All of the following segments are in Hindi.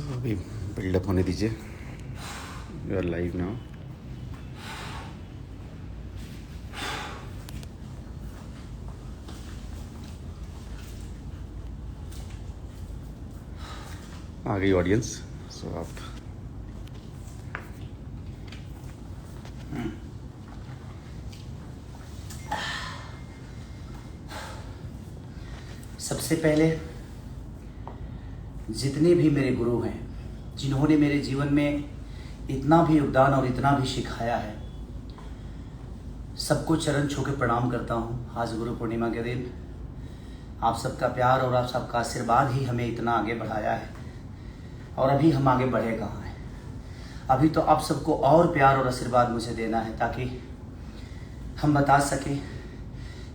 अभी बिल्डअप होने दीजिए। You are live now. आ गई ऑडियंस। सो आप सबसे पहले जितने भी मेरे गुरु हैं, जिन्होंने मेरे जीवन में इतना भी योगदान और इतना भी सिखाया है, सबको चरण छू के प्रणाम करता हूँ। आज गुरु पूर्णिमा के दिन आप सबका प्यार और आप सबका आशीर्वाद ही हमें इतना आगे बढ़ाया है। और अभी हम आगे बढ़े कहाँ हैं? अभी तो आप सबको और प्यार और आशीर्वाद मुझे देना है, ताकि हम बता सकें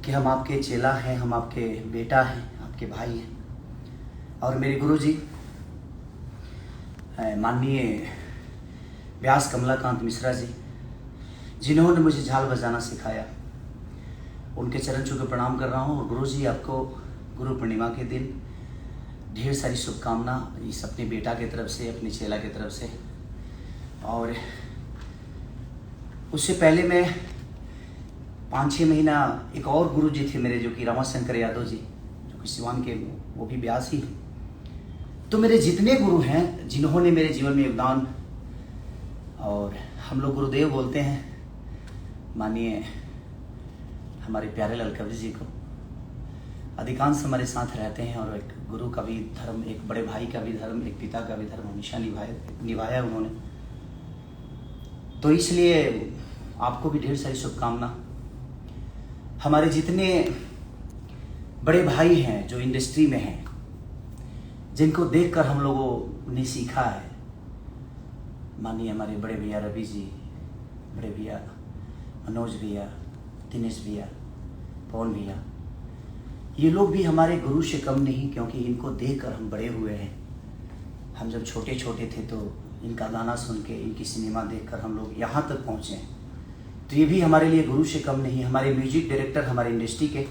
कि हम आपके चेला हैं, हम आपके बेटा हैं, आपके भाई हैं। और मेरे गुरुजी माननीय व्यास कमलाकांत मिश्रा जी, जिन्होंने मुझे झाल बजाना सिखाया, उनके चरण छू के प्रणाम कर रहा हूँ। और गुरुजी, आपको गुरु पूर्णिमा के दिन ढेर सारी शुभकामना, इस अपने बेटा की तरफ से, अपने चेला की तरफ से। और उससे पहले मैं 5-6 महीना एक और गुरु जी थे मेरे, जो कि रमाशंकर यादव जी, जो कि सिवान के, वो भी व्यास ही हैं। तो मेरे जितने गुरु हैं, जिन्होंने मेरे जीवन में योगदान, और हम लोग गुरुदेव बोलते हैं माननीय हमारे प्यारे लाल कवि जी को, अधिकांश हमारे साथ रहते हैं। और एक गुरु का भी धर्म, एक बड़े भाई का भी धर्म, एक पिता का भी धर्म हमेशा निभाया उन्होंने। तो इसलिए आपको भी ढेर सारी शुभकामना। हमारे जितने बड़े भाई हैं जो इंडस्ट्री में हैं, जिनको देखकर हम लोगों ने सीखा है, मानिए हमारे बड़े भैया रवि जी, बड़े भैया मनोज भैया, दिनेश भैया, पवन भैया, ये लोग भी हमारे गुरु से कम नहीं, क्योंकि इनको देखकर हम बड़े हुए हैं। हम जब छोटे छोटे थे तो इनका गाना सुन के, इनकी सिनेमा देखकर हम लोग यहाँ तक पहुँचे हैं। तो ये भी हमारे लिए गुरु से कम नहीं। हमारे म्यूजिक डायरेक्टर, हमारे इंडस्ट्री के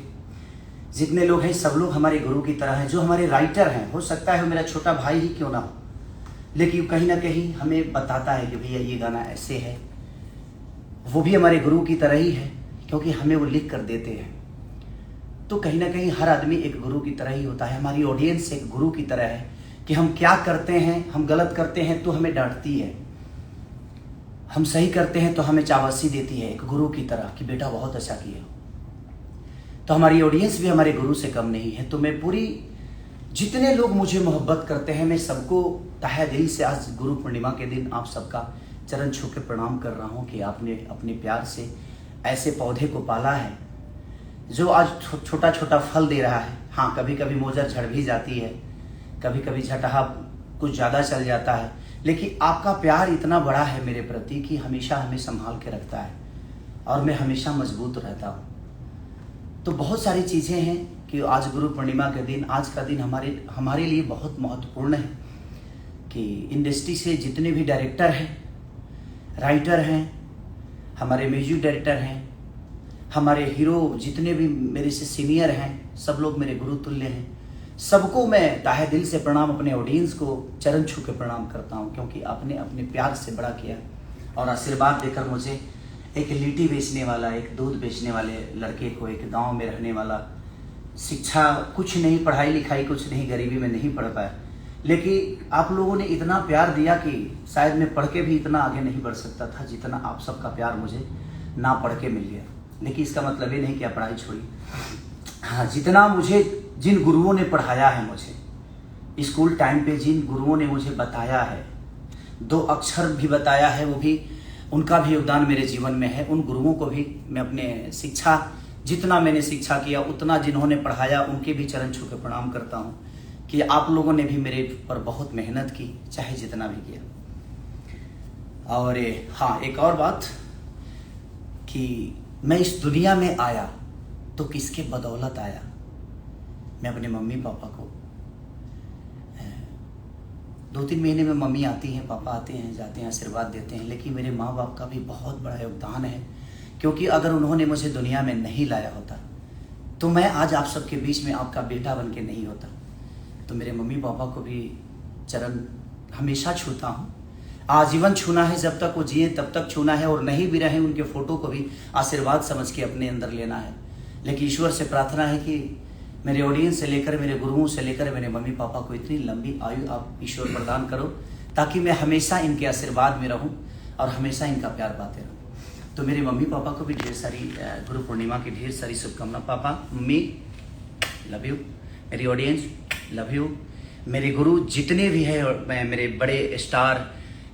जितने लोग हैं, सब लोग हमारे गुरु की तरह हैं। जो हमारे राइटर हैं, हो सकता है वो मेरा छोटा भाई ही क्यों ना हो, लेकिन कहीं ना कहीं हमें बताता है कि भैया ये गाना ऐसे है, वो भी हमारे गुरु की तरह ही है, क्योंकि हमें वो लिख कर देते हैं। तो कहीं ना कहीं हर आदमी एक गुरु की तरह ही होता है। हमारी ऑडियंस एक गुरु की तरह है कि हम क्या करते हैं, हम गलत करते हैं तो हमें डांटती है, हम सही करते हैं तो हमें शाबाशी देती है, एक गुरु की तरह कि बेटा बहुत अच्छा किया। तो हमारी ऑडियंस भी हमारे गुरु से कम नहीं है। तो मैं पूरी, जितने लोग मुझे मोहब्बत करते हैं, मैं सबको तहे दिल से आज गुरु पूर्णिमा के दिन आप सबका चरण छू के प्रणाम कर रहा हूँ कि आपने अपने प्यार से ऐसे पौधे को पाला है जो आज छोटा छोटा फल दे रहा है। हाँ, कभी कभी मोजर झड़ भी जाती है, कभी कभी झटहा कुछ ज़्यादा चल जाता है, लेकिन आपका प्यार इतना बड़ा है मेरे प्रति कि हमेशा हमें संभाल के रखता है और मैं हमेशा मजबूत रहता हूँ। तो बहुत सारी चीज़ें हैं कि आज गुरु पूर्णिमा के दिन, आज का दिन हमारे लिए बहुत महत्वपूर्ण है कि इंडस्ट्री से जितने भी डायरेक्टर हैं, राइटर हैं, हमारे म्यूजिक डायरेक्टर हैं, हमारे हीरो जितने भी मेरे से सीनियर हैं, सब लोग मेरे गुरु तुल्य हैं। सबको मैं ताहे दिल से प्रणाम, अपने ऑडियंस को चरण छू के प्रणाम करता हूँ, क्योंकि आपने अपने प्यार से बड़ा किया और आशीर्वाद देकर मुझे एक लिट्टी बेचने वाला, एक दूध बेचने वाले लड़के को, एक गांव में रहने वाला, शिक्षा कुछ नहीं, पढ़ाई लिखाई कुछ नहीं, गरीबी में नहीं पढ़ पाया, लेकिन आप लोगों ने इतना प्यार दिया कि शायद मैं पढ़ के भी इतना आगे नहीं बढ़ सकता था जितना आप सबका प्यार मुझे ना पढ़ के मिल गया। लेकिन इसका मतलब ये नहीं कि आप पढ़ाई छोड़ी। हाँ, जितना मुझे, जिन गुरुओं ने पढ़ाया है मुझे स्कूल टाइम पे, जिन गुरुओं ने मुझे बताया है, 2 अक्षर भी बताया है, वो भी, उनका भी योगदान मेरे जीवन में है। उन गुरुओं को भी मैं अपने शिक्षा, जितना मैंने शिक्षा किया, उतना जिन्होंने पढ़ाया, उनके भी चरण छू के प्रणाम करता हूँ कि आप लोगों ने भी मेरे पर बहुत मेहनत की, चाहे जितना भी किया। और हाँ, एक और बात कि मैं इस दुनिया में आया तो किसके बदौलत आया? मैं अपने मम्मी पापा को, 2-3 महीने में मम्मी आती हैं, पापा आते हैं, जाते हैं, आशीर्वाद देते हैं, लेकिन मेरे माँ बाप का भी बहुत बड़ा योगदान है, क्योंकि अगर उन्होंने मुझे दुनिया में नहीं लाया होता तो मैं आज आप सबके बीच में आपका बेटा बन के नहीं होता। तो मेरे मम्मी पापा को भी चरण हमेशा छूता हूँ, आजीवन छूना है, जब तक वो जिए तब तक छूना है, और नहीं भी रहे उनके फोटो को भी आशीर्वाद समझ के अपने अंदर लेना है। लेकिन ईश्वर से प्रार्थना है कि मेरे ऑडियंस से लेकर, मेरे गुरुओं से लेकर, मेरे मम्मी पापा को इतनी लंबी आयु आप ईश्वर प्रदान करो, ताकि मैं हमेशा इनके आशीर्वाद में रहूं और हमेशा इनका प्यार पाते रहूं। तो मेरे मम्मी पापा को भी ढेर सारी गुरु पूर्णिमा की ढेर सारी शुभकामना। पापा मम्मी लव यू, मेरी ऑडियंस लव यू, मेरे गुरु जितने भी हैं, मेरे बड़े स्टार,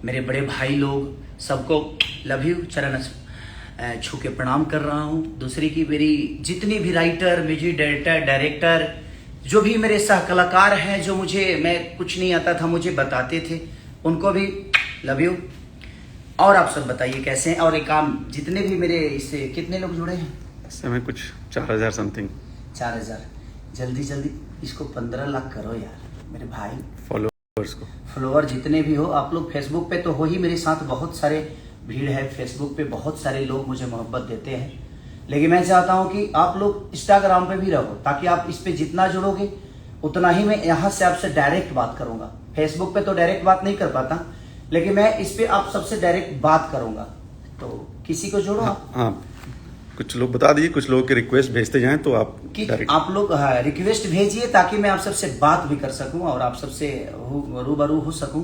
मेरे बड़े भाई लोग, सबको लव यू, चरण छू के प्रणाम कर रहा हूँ। दूसरी की मेरी जितनी भी राइटर, म्यूजिक डायरेक्टर, जो भी मेरे सह कलाकार हैं, जो मैं कुछ नहीं आता था मुझे बताते थे, उनको भी लव यू। और आप सब बताइए कैसे हैं। और एक काम, जितने भी मेरे इससे कितने लोग जुड़े हैं इस समय कुछ 4000 समथिंग। 4000। जल्दी जल्दी इसको 15 लाख करो यार मेरे भाई। फॉलोअर्स को, फॉलोअर जितने भी हो आप लोग, फेसबुक पे तो हो ही मेरे साथ, बहुत सारे भीड़ है फेसबुक पे, बहुत सारे लोग मुझे मोहब्बत देते हैं। लेकिन मैं चाहता हूं कि आप लोग इंस्टाग्राम पे भी रहो, ताकि आप इस पे जितना जुड़ोगे उतना ही मैं यहाँ से आपसे डायरेक्ट बात करूंगा। फेसबुक पे तो डायरेक्ट बात नहीं कर पाता, लेकिन मैं इस पे आप सबसे डायरेक्ट बात करूंगा। तो किसी को जोड़ो आप। हाँ, कुछ लोग बता दीजिए, कुछ लोगों के रिक्वेस्ट भेजते जाएं तो आप कि आप लोग रिक्वेस्ट भेजिए, ताकि मैं आप सबसे बात भी कर सकूं और आप सबसे रूबरू हो सकूं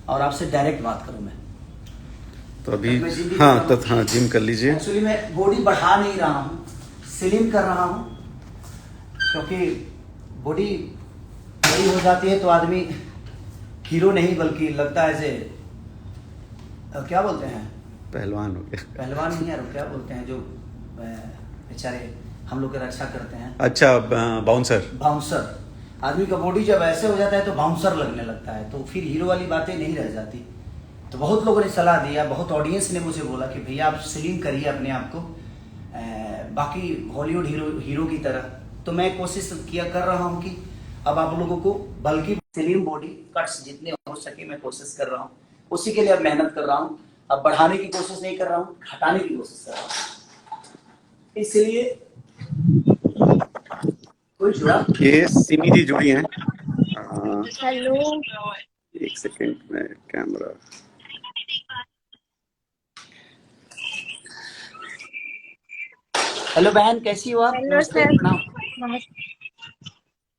और आपसे डायरेक्ट बात करूं मैं। तो अभी हाँ जिम कर लीजिए। एक्चुअली मैं बॉडी बढ़ा नहीं रहा हूँ, स्लिम कर रहा हूँ, क्योंकि बॉडी बड़ी हो जाती है तो आदमी हीरो नहीं बल्कि लगता है जैसे क्या बोलते हैं, पहलवान हो गया। पहलवान नहीं यार, क्या बोलते हैं जो बेचारे हम लोग की रक्षा करते हैं। अच्छा, बाउंसर। बाउंसर। आदमी का बॉडी जब ऐसे हो जाता है तो बाउंसर लगने लगता है, तो फिर हीरो वाली बातें नहीं रह जाती। तो बहुत लोगों ने सलाह दिया, बहुत ऑडियंस ने मुझे बोला कि भैया आप स्लिम करिए अपने आप को, बाकी हॉलीवुड हीरो की तरह। तो मैं कोशिश कर रहा हूँ कि अब आप लोगों को बल्कि स्लिम बॉडी कट्स जितने हो सके मैं कोशिश कर रहा हूँ, उसी के लिए अब मेहनत कर रहा हूँ। अब बढ़ाने की कोशिश नहीं कर रहा हूँ, घटाने की कोशिश कर रहा हूँ। इसलिए कोई जुड़ा, ये सिमी जी जुड़ी हैं। हेलो, एक सेकेंड में कैमरा। हेलो बहन, कैसी हो आप? हेलो नमस्ते, सर। प्रणाम। मैं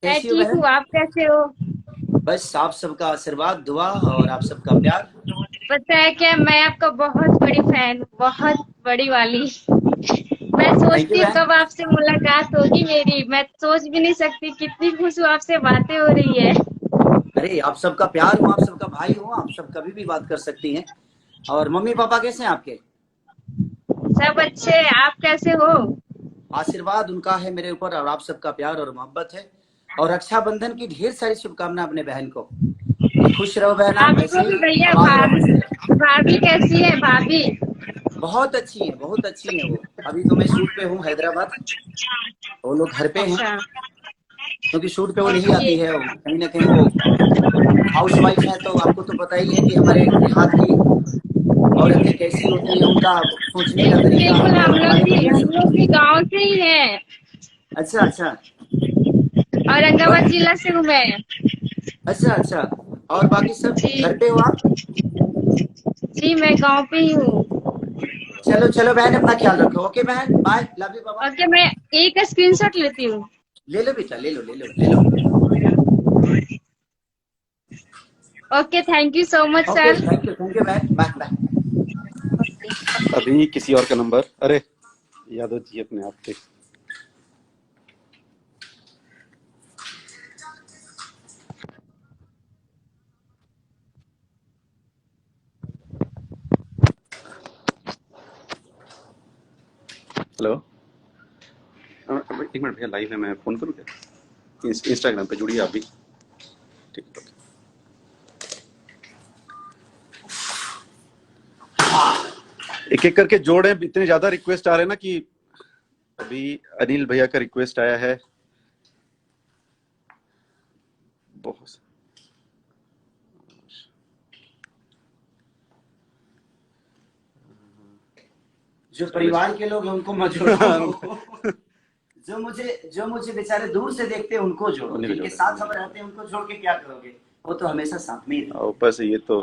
कैसी हो ठीक बहन? हूँ, आप कैसे हो? बस आप सबका आशीर्वाद, दुआ और आप सबका प्यार। पता है क्या, मैं आपका बहुत बड़ी फैन हूँ, बहुत बड़ी वाली। मैं सोचती हूँ बहन। कब आपसे मुलाकात होगी मेरी। मैं सोच भी नहीं सकती, कितनी खुश हूँ आपसे बातें हो रही है। अरे आप सबका प्यार हो, आप सबका भाई हो, आप सब कभी भी बात कर सकती हैं। और मम्मी पापा कैसे हैं आपके? सब अच्छे, आप कैसे हो? आशीर्वाद उनका है मेरे ऊपर, और आप सबका प्यार और मोहब्बत है। और रक्षाबंधन की ढेर सारी शुभकामना अपने बहन को। खुश रहो बहन, आप ऐसे आपको ही भी भैया। आबाद रहो, खुश रहो। भाभी कैसी है भाभी? बहुत अच्छी है, बहुत अच्छी है वो। अभी तो मैं शूट पे हूँ हैदराबाद, वो लोग घर पे हैं, अच्छा, क्योंकि शूट पे वो नहीं ओके। आती है। कहीं ना कहीं वो हाउस वाइफ है, तो आपको तो पता ही है कि हमारे देहात की औरतें कैसी होती है, उनका सोचने का बिल्कुल तरीका बिल्कुल, और हमारे हम नजरिए। लोग भी गाँव से ही हैं। अच्छा अच्छा। औरंगाबाद जिला से हूँ मैं। अच्छा अच्छा। और बाकी सब जी घर पे हो आप? जी, मैं गाँव पे ही हूँ। चलो चलो बहन, अपना ख्याल रखो। ओके बहन, बाय, लव यू बाबा। ओके, मैं एक स्क्रीनशॉट लेती हूँ। ले लो बेटा, ले लो ले लो ले लो। Okay, thank you so much okay, sir. Thank you बहन, बाय बाय। अभी किसी और का नंबर, अरे यादव जी अपने आप के। हेलो, एक मिनट भैया, लाइव है, मैं फोन करूँ क्या? इंस्टाग्राम पे जुड़िए आप भी, ठीक है? एक एक करके जोड़े, इतने ज्यादा रिक्वेस्ट आ रहे हैं ना कि अभी अनिल भैया का रिक्वेस्ट आया है बहुत। जो परिवार के लोग हैं उनको मत जोड़ो। जो मुझे बेचारे दूर से देखते हैं उनको जोड़ो, उन्हीं को जिनके जोड़ो। साथ हम रहते हैं उनको जोड़ के क्या करोगे? वो तो हमेशा साथ में ही रहते और ऊपर से ये तो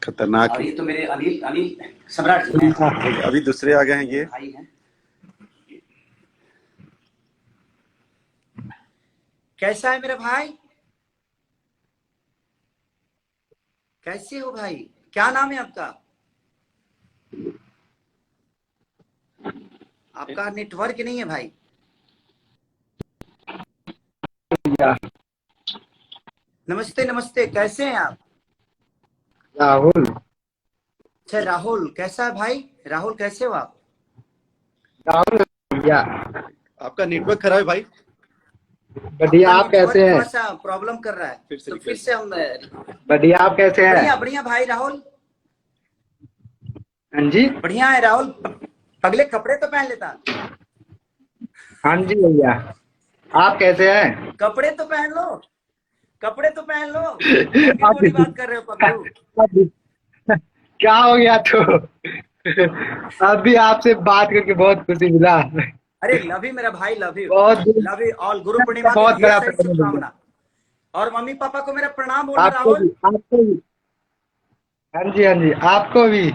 खतरनाक हैं। और है। ये तो मेरे अनिल अनिल सम्राट जी हैं, अभी दूसरे आ गए हैं ये। भाई हैं। कैसा है मेरा भाई? कैसे हो भाई? क्या नाम है आपका? आपका नेटवर्क नहीं है भाई। नमस्ते नमस्ते, कैसे हैं आप? राहुल। अच्छा राहुल, कैसा है भाई? राहुल कैसे हो आप? राहुल भैया। आपका नेटवर्क खराब है भाई। बढ़िया, आपका आप कैसे नेटवर्क हैं? थोड़ा सा प्रॉब्लम कर रहा है, फिर से तो फिर रिक्वेस्ट। से हम बढ़िया, आप कैसे हैं? बढ़िया बढ़िया भाई राहुल, हाँ जी। बढ़िया है राहुल। अगले कपड़े तो पहन लेता, हाँ जी भैया, आप कैसे हैं? कपड़े तो पहन लो, कपड़े तो पहन लो। कैसी आप बोली बात कर रहे हो पगलू? क्या हो गया तो? अभी आपसे बात करके बहुत खुशी मिला। अरे लव यू मेरा भाई, लव यू, बहुत दिन लव यू। और गुरु पूर्णिमा की बहुत ढेर बड़ा सारी फैन हूँ भैया। शुभकामना। और मम्मी पापा को मेरा प्रणाम बोलना आपको राहुल। भी, आपको भी। हाँ जी, हाँ जी, आपको भी।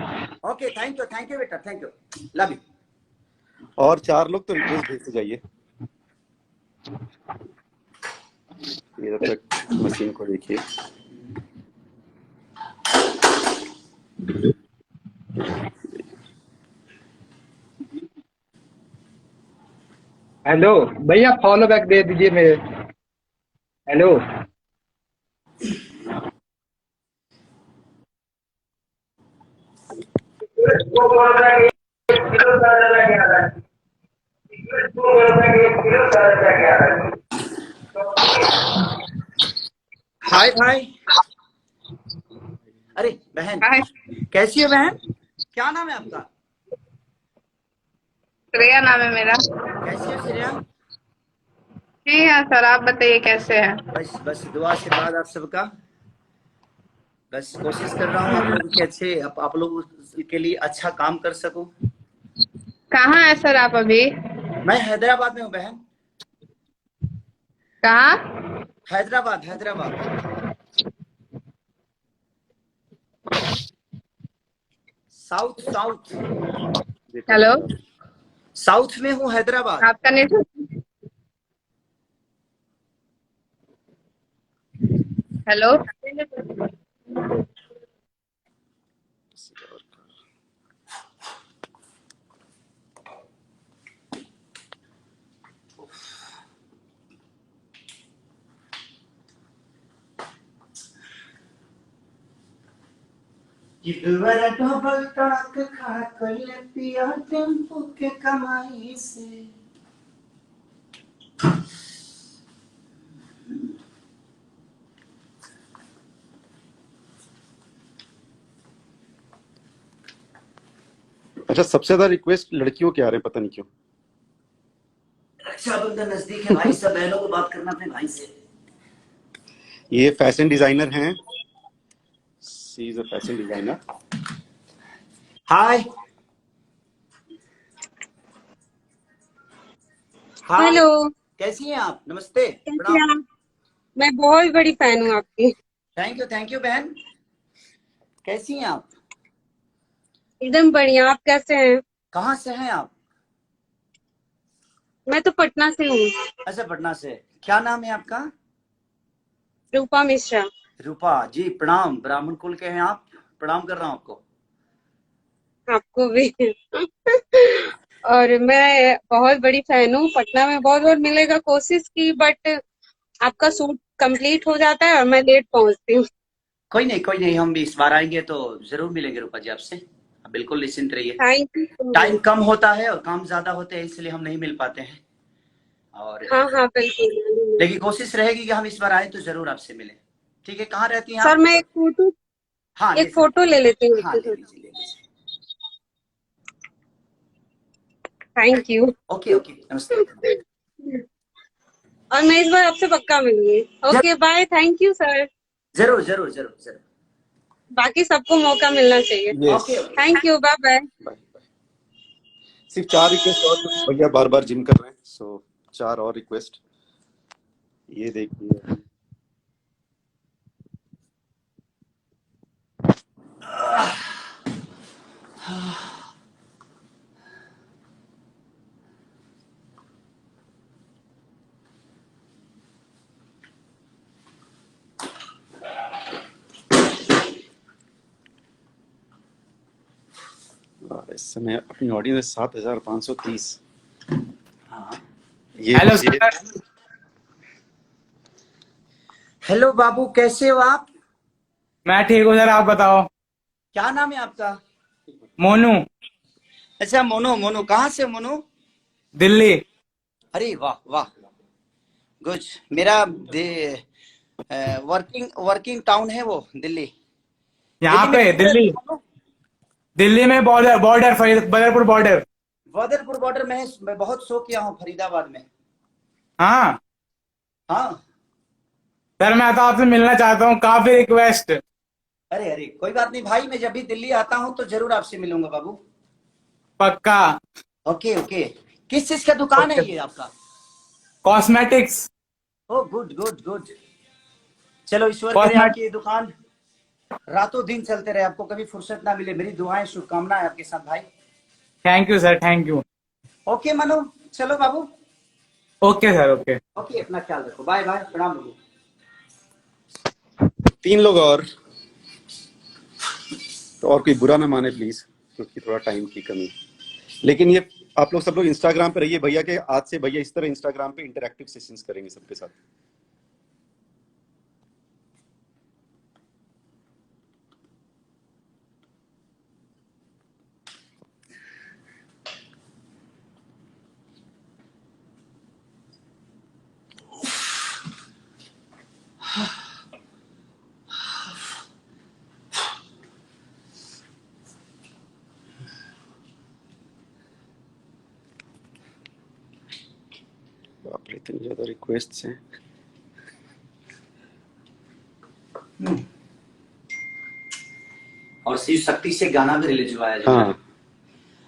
ओके, थैंक यू बेटा, थैंक यू, लव यू। और 4 लोग तो रिक्वेस्ट भेजते जाइए। ये जब तक मशीन को देखिए। हेलो भैया, फॉलो बैक दे दीजिए मेरे। हेलो। हाय भाई। अरे बहन, हाय, कैसी है बहन? क्या नाम है आपका? श्रेया नाम है मेरा। कैसी हो श्रेया? जी हाँ सर, आप बताइए कैसे हैं? बस बस दुआ आशीर्वाद आप सबका। बस कोशिश कर रहा हूँ आप लोगों के अच्छे, आप लोगों के लिए अच्छा काम कर सकूं। कहाँ है सर आप अभी? मैं हैदराबाद में हूँ बहन, कहाँ? Hyderabad Hyderabad. South south hello, south में हूँ, हैदराबाद। आपका नेटवर्क। हेलो, इधर डबल तड़क खा कइले पिया टेम्पू के कमाई से। अच्छा, सबसे ज्यादा रिक्वेस्ट लड़कियों के आ रहे हैं, पता नहीं क्यों। रक्षाबंधन नजदीक है भाई, सब बहनों को बात करना अपने भाई से। ये फैशन डिजाइनर हैं। She is a fashion designer. Hi hi, hello. कैसी हैं आप? नमस्ते, कैसे प्रणाम। हैं आप? मैं बहुत बड़ी फैन हूँ आपकी। थैंक यू बहन। कैसी हैं आप? एकदम बढ़िया। आप कैसे हैं? कहाँ से हैं आप? मैं तो पटना से हूँ। अच्छा, पटना से। क्या नाम है आपका? रूपा मिश्रा। रूपा जी, प्रणाम। ब्राह्मण कुल के हैं आप? प्रणाम कर रहा हूँ आपको। आपको भी। और मैं बहुत बड़ी फैन हूँ। पटना में बहुत बार मिलने का कोशिश की, बट आपका सूट कंप्लीट हो जाता है और मैं लेट पहुंचती हूँ। कोई नहीं, हम भी इस बार आएंगे तो जरूर मिलेंगे रूपा जी आपसे। आप बिल्कुल निश्चिंत रहिए। Thank you so time much. कम होता है और काम ज्यादा होते हैं, इसलिए हम नहीं मिल पाते हैं। और हाँ हाँ, बिल्कुल। लेकिन कोशिश रहेगी कि हम इस बार आए तो जरूर आपसे मिले। ठीक है, कहाँ रहती हैं सर आप? मैं हाँ ले एक फोटो ले लेती हूँ हाँ आपके ले साथ। लीजिए ले लीजिए। Thank you. ओके ओके, नमस्ते। और मैं इस बार आपसे पक्का मिलूंगी। Okay bye, thank you sir. जरूर जरूर जरूर जरूर। बाकी सबको मौका मिलना चाहिए। Yes. Okay. Thank you, bye bye. Bye bye. सिर्फ 4 रिक्वेस्ट और, तो भैया बार बार जिम कर रहे हैं, सो 4 और रिक्वेस्ट। ये देखिए, समय अपनी ऑडियंस 7,530। हाँ। Hello sir. हेलो बाबू, कैसे हो आप? मैं ठीक हूँ सर, आप बताओ। क्या नाम है आपका? मोनू। अच्छा मोनू, मोनू कहाँ से मोनू? दिल्ली। अरे वाह वाह, गुड। मेरा वर्किंग वर्किंग टाउन है वो, दिल्ली। यहाँ दिल्ली में पे किधर रहते दिल्ली। हो मोनू? दिल्ली में border border Badarpur border. Badarpur border में है। मैं बहुत शो किया हूँ फरीदाबाद में। हाँ हाँ। सर, मैं तो आपसे मिलना चाहता हूँ, काफी रिक्वेस्ट। अरे अरे कोई बात नहीं भाई, मैं जब भी दिल्ली आता हूँ तो जरूर आपसे मिलूंगा बाबू। पक्का। Okay okay. किस चीज का दुकान है ओके। ये आपका? कॉस्मेटिक्स। ओ गुड गुड गुड। चलो ईश्वर करे कॉस्मेट आपकी ये दुकान रातों दिन चलते रहे, आपको कभी फुर्सत ना मिले। मेरी दुआएं शुभकामनाएं आपके साथ भाई। Thank you sir, thank you. Okay Manu, चलो बाबू। Okay sir, okay. ओके, अपना ख्याल रखो। बाय बाय, प्रणाम बाबू। 3 लोग और, तो और कोई बुरा ना माने प्लीज, क्योंकि थोड़ा टाइम की कमी। लेकिन ये आप लोग सब लोग इंस्टाग्राम पे रहिए भैया के। आज से भैया इस तरह इंस्टाग्राम पे इंटरैक्टिव सेशंस करेंगे सबके साथ। बाप रे, इतनी ज्यादा रिक्वेस्ट्स हैं। और शिव शक्ति से गाना भी रिलीज हुआ है जो हाँ।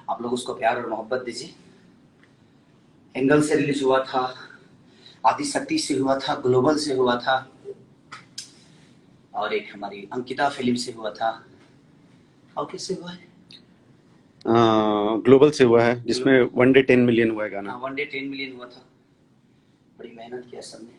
आप लोग उसको प्यार और मोहब्बत दीजिए। एंगल से रिलीज हुआ था, आदि शक्ति से हुआ था, ग्लोबल से हुआ था, और एक हमारी अंकिता फिल्म से हुआ था। और किससे हुआ है? ग्लोबल से हुआ है, जिसमें 1 डे 10 मिलियन हुआ है गाना। 1 डे 10 मिलियन हुआ था। बड़ी मेहनत किया सबने।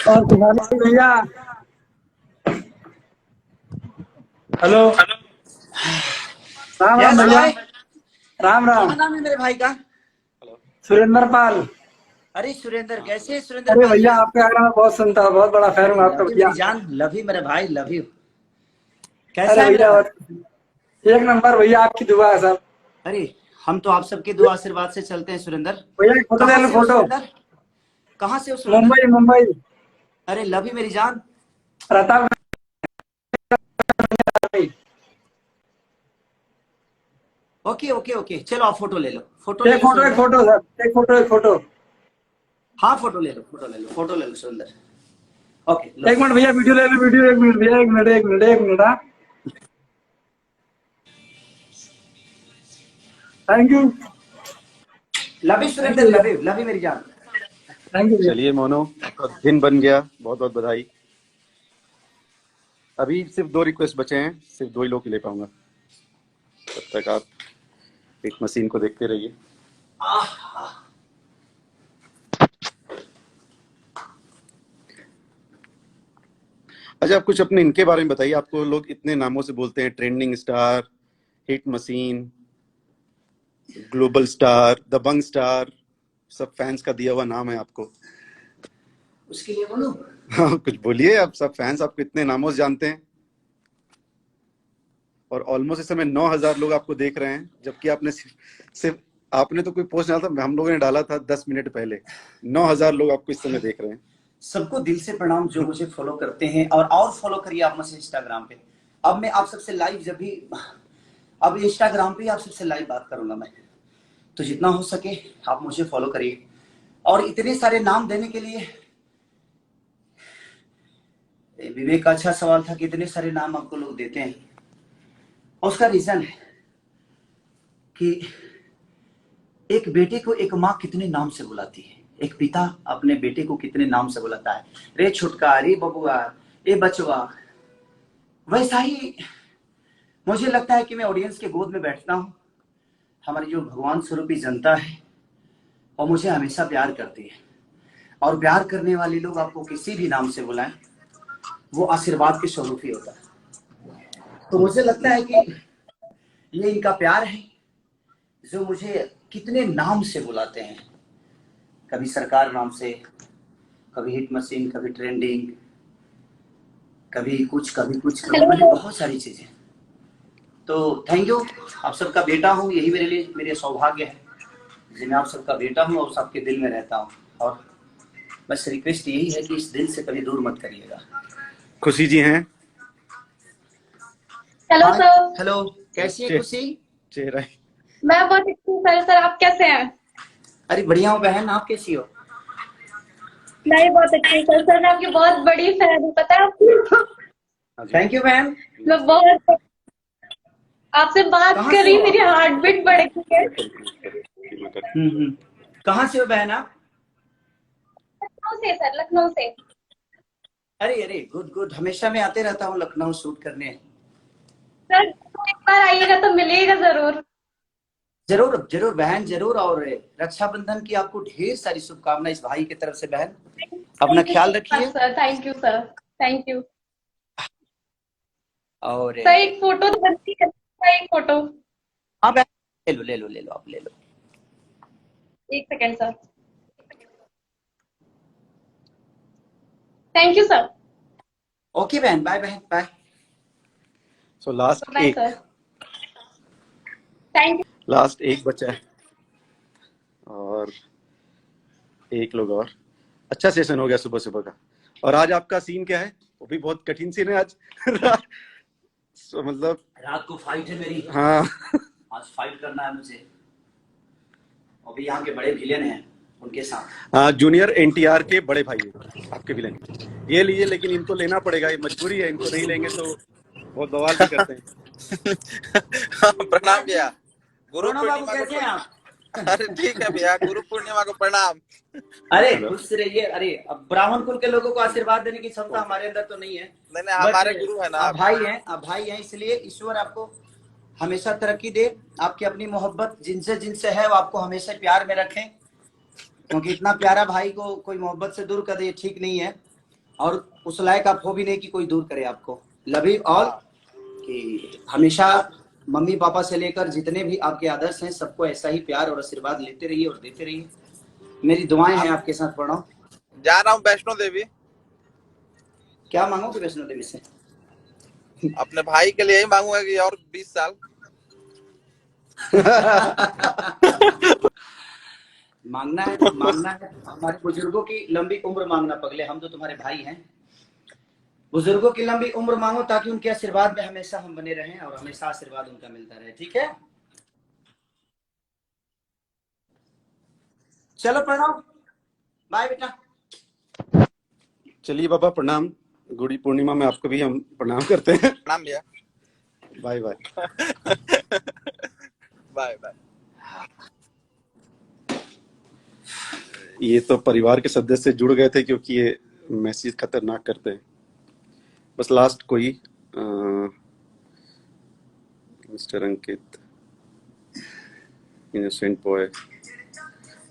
और तुम्हारे भैया। हेलो। राम राम यस भैया। भाई। राम राम। क्या नाम है मेरे भाई का? सुरेंद्र पाल। अरे सुरेंद्र, कैसे है सुरेंद्र अरे पाल भैया, जी? आपके गाना बहुत सुनता हूँ, बहुत बड़ा फैन हूँ आपका लव यू भैया। मेरी जान, लव यू मेरे भाई, लव यू। कैसा अरे है मेरा भैया, भाई? एक नंबर भैया, आपकी दुआ है सब। अरे हम तो आप सबके दुआ आशीर्वाद से चलते हैं सुरेंद्र। भैया एक फोटो ले कहाँ लो, से हो फोटो। सुरेंद्र? कहाँ से हो सुरेंद्र? मुंबई मुंबई। अरे लव यू मेरी जान। प्रताप। ओके ओके ओके, चलो आप फोटो ले लो, फोटो ले एक लो फोटो, एक सुरेंद्र। फोटो सर, एक फोटो, एक फोटो। हाँ फोटो ले लो, फोटो ले लो, फोटो ले लो सुरेंद्र। ओके लो। एक मिनट भैया, वीडियो ले लो, वीडियो। एक मिनट भैया, एक मिनट, एक मिनट, एक मिनट। हाँ, thank you. Love you Surendra, love you, love you मेरी जान। थैंक यू भैया। चलिए मोनो, आपका दिन बन गया, बहुत बहुत बधाई। अभी सिर्फ 2 रिक्वेस्ट बचे हैं, सिर्फ 2 ही लोग ले पाऊंगा। तब तक आप एक मशीन को देखते रहिए। अच्छा, आप कुछ अपने इनके बारे में बताइए। आपको लोग इतने नामों से बोलते हैं, trending star, hit machine, global star, Dabangg star, सब फैंस का दिया हुआ नाम है आपको। उसके लिए बोलो। हाँ, कुछ बोलिए। आप सब फैंस आपको इतने नामों से जानते हैं, और ऑलमोस्ट इस समय 9,000 लोग आपको देख रहे हैं, जबकि आपने सिर्फ आपने तो कोई पोस्ट डाला था, हम लोगों ने डाला था 10 मिनट पहले। 9,000 लोग आपको इस समय देख रहे हैं। सबको दिल से प्रणाम जो मुझे फॉलो करते हैं, और फॉलो करिए आप मुझे इंस्टाग्राम पे। अब मैं आप सबसे लाइव जब भी, अब इंस्टाग्राम पे आप सबसे लाइव बात करूंगा मैं, तो जितना हो सके आप मुझे फॉलो करिए। और इतने सारे नाम देने के लिए, विवेक का अच्छा सवाल था कि इतने सारे नाम आपको लोग देते हैं, और उसका रीजन है कि एक बेटे को एक माँ कितने नाम से बुलाती है। एक पिता अपने बेटे को कितने नाम से बुलाता है, रे छुटका, रे बबुआ, ए बचवा। वैसा ही मुझे लगता है कि मैं ऑडियंस के गोद में बैठता हूँ, हमारी जो भगवान स्वरूपी जनता है और मुझे हमेशा प्यार करती है, और प्यार करने वाले लोग आपको किसी भी नाम से बुलाएं वो आशीर्वाद के स्वरूप ही होता है। तो मुझे लगता है कि ये इनका प्यार है जो मुझे कितने नाम से बुलाते हैं, कभी सरकार नाम से, कभी हिट मशीन, कभी ट्रेंडिंग, कभी कुछ बहुत सारी चीजें। तो थैंक यू, आप सबका बेटा हूँ, यही मेरे लिए मेरे सौभाग्य है कि मैं आप सबका बेटा हूँ और सबके दिल में रहता हूँ। और बस रिक्वेस्ट यही है कि इस दिल से कभी दूर मत करिएगा। खुशी जी हैं। Hello sir. हेलो, कैसी है खुशी? चेहरा मैं बहुत अच्छी हूँ सर। सर आप कैसे हैं? अरे बढ़िया हूँ बहन, आप कैसी हो? मैं भी बहुत अच्छी हूँ सर। सर मैं आपकी बहुत बड़ी फैन हूँ, पता है आपको? थैंक यू बहन। मैं बहुत, आपसे बात कहाँ कर से रही हो मेरी हार्ट बीट बढ़ गई है। कहाँ से हो बहन आप? लखनऊ से सर, लखनऊ से। अरे अरे, गुड गुड, हमेशा मैं आते रहता हूँ लखनऊ शूट करने। सर एक बार आइएगा तो मिलिएगा जरूर। जरूर जरूर बहन, जरूर। और रक्षाबंधन की आपको ढेर सारी शुभकामनाएं इस भाई की तरफ से बहन। अपना ख्याल रखिए। Sir thank you sir, thank you. और सर एक फोटो तो बनती है सर, एक फोटो। हाँ बहन, ले लो ले लो ले लो, आप ले लो। एक second sir. Thank you sir. Okay बहन, बाय बहन, बाय। सो लास्ट बाय एक, सर। Thank you. लास्ट एक बचा है और एक लोग और। अच्छा सेशन हो गया सुबह सुबह का। और आज आपका सीन क्या है? वो भी बहुत कठिन सीन है आज। so, मतलब रात को फाइट है मेरी। हाँ, आज फाइट करना है मुझे, और भी यहाँ के बड़े विलेन हैं उनके साथ। हाँ, जूनियर एनटीआर के बड़े भाई है आपके विलेन। ये लीजिए, लेकिन इनको लेना पड़ेगा, ये मजबूरी है, इनको नहीं लेंगे तो बहुत बवाल भी करते हैं। प्रणाम भैया। गुरु प्रणव बाबू, पूर्णिमा कैसे हैं आप? अरे ठीक है भैया, गुरु पूर्णिमा को प्रणाम। अरे हेलो। खुश रहिए। अरे अब ब्राह्मण कुल के लोगों को आशीर्वाद देने की क्षमता हमारे अंदर तो नहीं है। नहीं हमारे गुरु है ना आप भाई हैं, आप भाई हैं, इसलिए ईश्वर आपको हमेशा तरक्की दे। आपकी अपनी मोहब्बत जिनसे जिनसे है वो आपको हमेशा प्यार में रखें, क्योंकि इतना प्यारा भाई को कोई मोहब्बत से दूर कर दे ठीक नहीं है, और उस लायक आप हो भी नहीं कि कोई दूर करे आपको। Love you all. कि हमेशा मम्मी पापा से लेकर जितने भी आपके आदर्श हैं सबको ऐसा ही प्यार और आशीर्वाद लेते रहिए और देते रहिए। मेरी दुआएं हैं आपके साथ। प्रणव। जा रहा हूँ वैष्णो देवी। क्या मांगोगे वैष्णो देवी से? अपने भाई के लिए ही मांगूंगा कि और 20 साल। मांगना है, मांगना है। हमारे बुजुर्गों की लंबी उम्र मांगना पगले, हम तो तुम्हारे भाई हैं। बुजुर्गों की लंबी उम्र मांगो ताकि उनके आशीर्वाद में हमेशा हम बने रहें और हमेशा आशीर्वाद उनका मिलता रहे, ठीक है? चलो प्रणव, बाय बेटा। चलिए बाबा, प्रणाम। गुड़ी पूर्णिमा में आपको भी हम प्रणाम करते हैं। प्रणाम भैया। Bye bye. Bye bye. ये तो परिवार के सदस्य जुड़ गए थे क्योंकि ये मैसेज खतरनाक करते हैं। बस लास्ट कोई मिस्टर अंकित, इनोसेंट बॉय,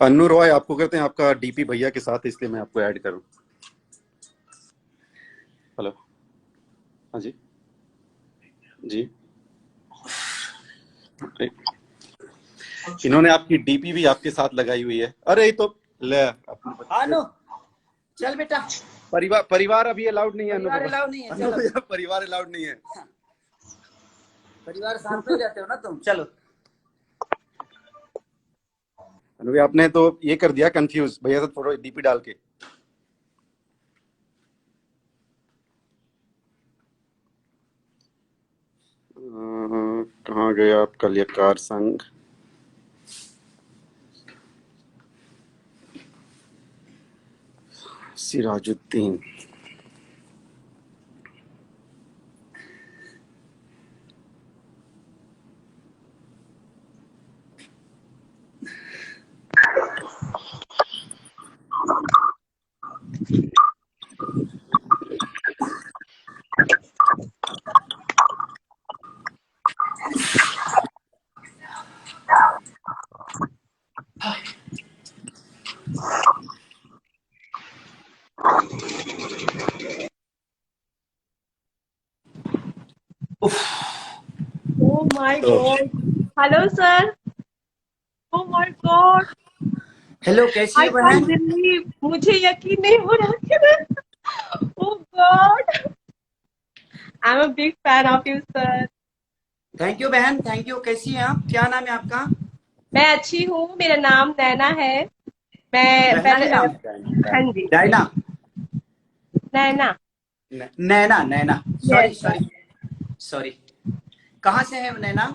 अन्नू रॉय आपको करते हैं, आपका डीपी भैया के साथ, इसलिए मैं आपको ऐड करूं। हेलो, हाँ जी जी। इन्होंने आपकी डीपी भी आपके साथ लगाई हुई है। अरे ये तो ले हाँ चल बेटा। परिवार अभी अलाउड नहीं है। परिवार अलाउड नहीं है, चलो। परिवार अलाउड नहीं है। परिवार साथ में रहते हो ना तुम, चलो। अनुभव, आपने तो ये कर दिया कंफ्यूज भैया से फोटो डीपी डाल के। कहाँ गया आपका लेकार संघ? सिराजुद्दीन। माय तो God, hello sir, oh my God, hello, कैसी आई है कांट बहन? बिलीव, मुझे यकीन नहीं हो रहा कि oh God, I am a big fan of you sir. Thank you बहन, थैंक यू। कैसी हैं आप? क्या नाम है आपका? मैं अच्छी हूँ, मेरा नाम नैना है। मैं रहना पहले ही नाम है? हाँ जी, Diana? Naina. Naina, Naina, yes sorry sir. Sorry sorry. कहाँ से है नैना?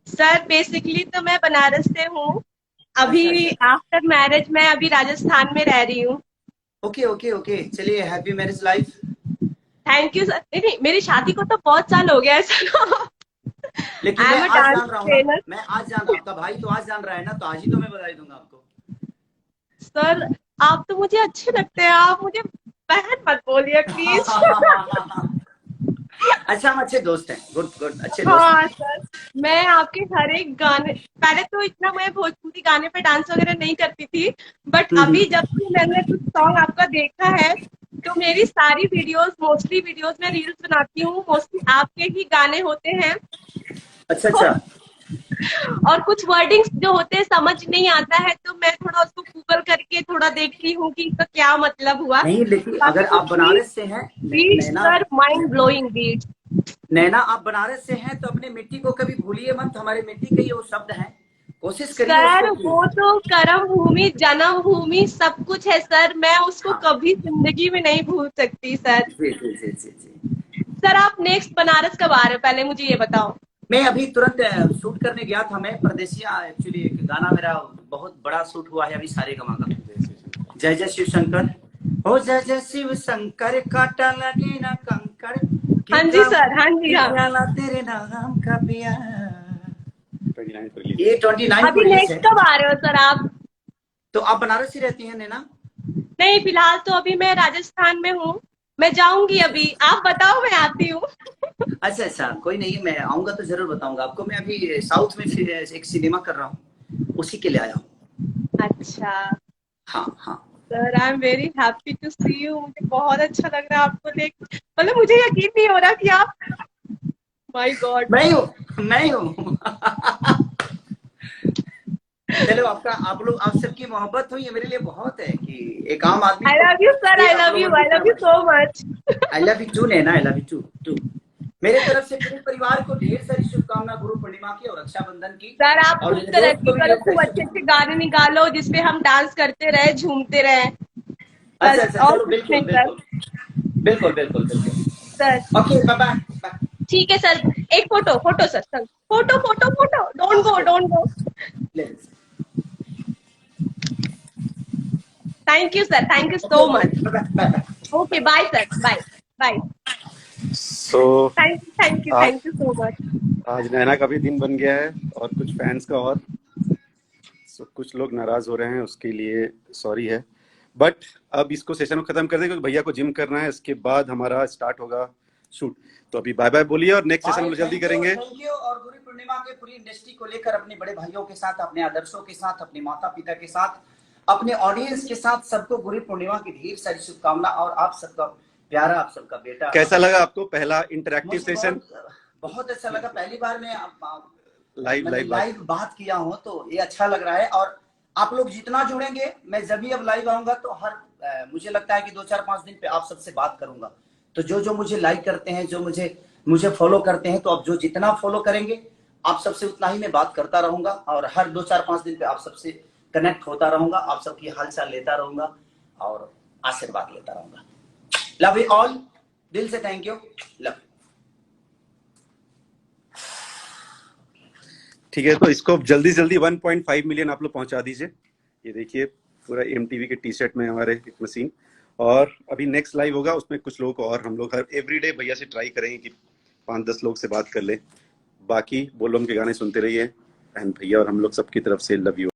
सर बेसिकली तो मैं बनारस से हूँ। अच्छा अभी अच्छा। आफ्टर मैरिज मैं अभी राजस्थान में रह रही हूँ। ओके ओके ओके, चलिए, happy marriage life. Thank you sir. नहीं नहीं, मेरी शादी को तो बहुत साल हो गया है सर। लेकिन आई मैं एम अ आज डांस जान रहा हूँ ना, ट्रेनर। मैं आज जान रहा हूँ, आपका भाई तो आज जान रहा है ना, तो आज ही तो मैं बधाई दूंगा आपको। सर आप तो मुझे अच्छे लगते हैं, आप मुझे बहन मत बोलिए प्लीज। अच्छा, हम अच्छे दोस्त हैं, गुड गुड, अच्छे दोस्त हाँ हैं। सर, मैं आपके हर एक गाने, पहले तो इतना मैं भोजपुरी गाने पे डांस वगैरह नहीं करती थी, बट अभी हम्म। जब से मैंने कुछ सॉन्ग आपका देखा है, तो मेरी सारी वीडियोस, मोस्टली वीडियोस में रील्स बनाती हूँ, मोस्टली आपके ही गाने होते हैं। अच्छा अच्छा। और कुछ वर्डिंग्स जो होते हैं समझ नहीं आता है, तो मैं थोड़ा उसको गूगल करके थोड़ा देखती हूँ कि इसका क्या मतलब हुआ। नहीं, लेकिन बाकी अगर तो आप बनारस से हैं, बीट्स नैना, सर, माइंड ब्लोइंग बीट्स। नैना आप बनारस से हैं तो अपने मिट्टी को कभी भूलिए मत, हमारे मिट्टी के ये वो शब्द हैं, कोशिश करिए सर उसको वो तो कर्म भूमि, जन्म भूमि सब कुछ है सर, मैं उसको हाँ। कभी जिंदगी में नहीं भूल सकती सर। जी जी जी जी जी। सर आप नेक्स्ट बनारस कब आ रहे हो, पहले मुझे ये बताओ। मैं अभी तुरंत शूट करने गया था, मैं परदेसिया, एक्चुअली एक गाना मेरा बहुत बड़ा शूट हुआ है अभी सारे गमा का। जय जय शिव शंकर, ओ जय जय शिव शंकर, काटा लगे ना कंकर, हाँ जी सर, हाँ जी हाँ। प्याला तेरे नाम का पिया। 29 को रिलीज। ये 29 को अभी रिलीज नेक्स्ट है। कब आ रहे हो सर आप? तो आप बनारस ही रहती हैं नैना? नहीं, फिलहाल तो अभी मैं राजस्थान में हूँ, मैं जाऊंगी अभी, आप बताओ मैं आती हूँ। अच्छा अच्छा, कोई नहीं, मैं आऊंगा तो जरूर बताऊंगा आपको। मैं अभी साउथ में फिर एक सिनेमा कर रहा हूँ, उसी के लिए आया हूँ। अच्छा हाँ हाँ। Sir, I am very happy to see you, मुझे बहुत अच्छा लग रहा है आपको देख, मतलब मुझे यकीन नहीं हो रहा कि आप, माय गॉड। मैं हूँ, मैं हूँ। चलो, आपका, आप लोग, आप सबकी मोहब्बत हुई है मेरे लिए बहुत है, कि एक आम आदमी आई को लव यू सर, देख आई आप लव लोगों यू, ने आई इतना लव यू बढ़ा। So much. I love you too Naina, I love you too too. मेरे तरफ से पूरे परिवार को ढेर सारी शुभकामना गुरु पूर्णिमा की और रक्षाबंधन की। सर आप और खूब मेरे दोस्त तरक्की को भी करो, ढेर खूब सारी अच्छे अच्छे शुभकामना। गाने निकालो जिसपे हम डांस करते रहे, झूमते रहे, अच्छा बस अच्छा, और चलो, कुछ बिल्कुल नहीं सर। बिल्कुल बिल्कुल बिल्कुल बिल्कुल। Sir okay, bye bye bye. ठीक है सर, एक photo, photo sir, sir photo photo photo, don't go don't go. Thank you sir, thank you okay so okay, much. Bye bye bye. Okay bye sir, bye bye. So thank you so much. आज नैना का भी दिन बन गया है और कुछ फैंस का और। सो कुछ लोग नाराज हो रहे हैं, उसके लिए सॉरी है, बट अब इसको सेशन को खत्म कर देंगे क्योंकि भैया को जिम करना है, इसके बाद हमारा स्टार्ट होगा शूट। तो अभी बाय बाय बोलिए और नेक्स्ट सेशन भाई में जल्दी थैंक यू, करेंगे। Thank you. और गुरु पूर्णिमा के पूरी इंडस्ट्री को लेकर, अपने बड़े भाइयों के साथ, अपने आदर्शों के साथ, अपने माता पिता के साथ, अपने ऑडियंस के साथ, सबको गुरु पूर्णिमा की ढेर सारी शुभकामना। और आप सबका प्यारा, आप सबका बेटा, कैसा लगा आपको पहला इंटरैक्टिव मुझे सेशन? बहुत अच्छा लगा। पहली बार मैं लाइव मैंने लाइव बात किया हूँ, तो ये अच्छा लग रहा है। और आप लोग जितना जुड़ेंगे, मैं जब भी अब लाइव आऊंगा तो हर मुझे लगता है कि 2-4-5 दिन पे आप सबसे बात करूंगा। तो जो जो मुझे लाइक करते हैं, जो मुझे फॉलो करते हैं, तो अब जो जितना फॉलो करेंगे आप सबसे उतना ही मैं बात करता रहूंगा। और हर 2-4-5 दिन पे आप सबसे कनेक्ट होता रहूंगा, आप सबकी हालचाल लेता रहूंगा और आशीर्वाद लेता रहूंगा। लव यू ऑल, दिल से थैंक यू, लव। ठीक है, तो इसको जल्दी जल्दी 1.5 मिलियन आप लोग पहुंचा दीजिए। ये देखिए पूरा MTV के टी शर्ट में हमारे एक मशीन। और अभी नेक्स्ट लाइव होगा, उसमें कुछ लोग को और हम लोग हर एवरीडे भैया से ट्राई करेंगे कि 5-10 लोग से बात कर ले। बाकी बोलबम के गाने सुनते रहिए, एंड भैया और हम लोग सबकी तरफ से लव यू।